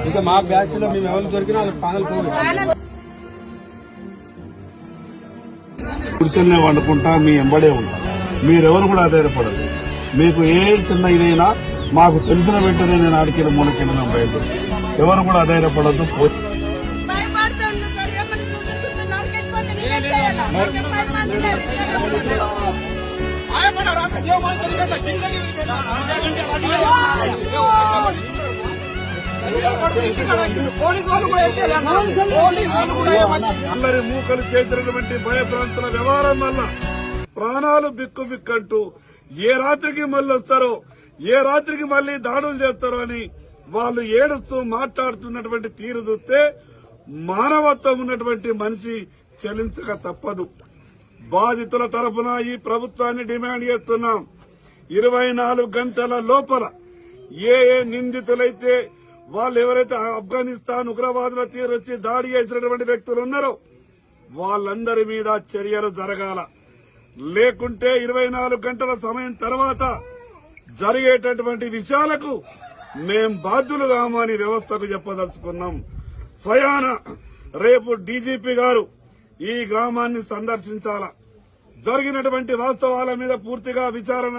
ఇంకా మా బ్యాచ్ లో మేము ఎవరు దొరికినా వాళ్ళకి పానలు కూర్చొని వండుకుంటా మీ ఎంబడే ఉంటాం. మీరెవరు కూడా ఆధారపడదు. మీకు ఏ చిన్న ఇదైనా మాకు తెలిసిన వెంటనే నేను ఆడికి మూలకెళ్ళిన బయట ఎవరు కూడా ఆధారపడద్దు. అందరి మూకలు చేసినటువంటి భయభ్రాంతుల వ్యవహారం వల్ల ప్రాణాలు బిక్కుబిక్కంటూ ఏ రాత్రికి మళ్ళీ వస్తారో, ఏ రాత్రికి మళ్లీ దాడులు చేస్తారో అని వాళ్ళు ఏడుస్తూ మాట్లాడుతున్నటువంటి తీరు చూస్తే మానవత్వం ఉన్నటువంటి మనిషి చెల్లించక తప్పదు. బాధితుల తరఫున ఈ ప్రభుత్వాన్ని డిమాండ్ చేస్తున్నాం. 24 గంటల లోపల ఏ నిందితులైతే వాళ్ళు ఎవరైతే ఆఫ్ఘనిస్తాన్ ఉగ్రవాదుల తీరొచ్చి దాడి చేసినటువంటి వ్యక్తులు ఉన్నారో వాళ్ళందరి మీద చర్యలు జరగాల. లేకుంటే 24 గంటల సమయం తర్వాత జరిగేటటువంటి విషయాలకు మేం బాధ్యులు కామని వ్యవస్థకు చెప్పదలుచుకున్నాం. స్వయాన రేపు డీజీపీ గారు ఈ గ్రామాన్ని సందర్శించాల. జరిగినటువంటి వాస్తవాల మీద పూర్తిగా విచారణ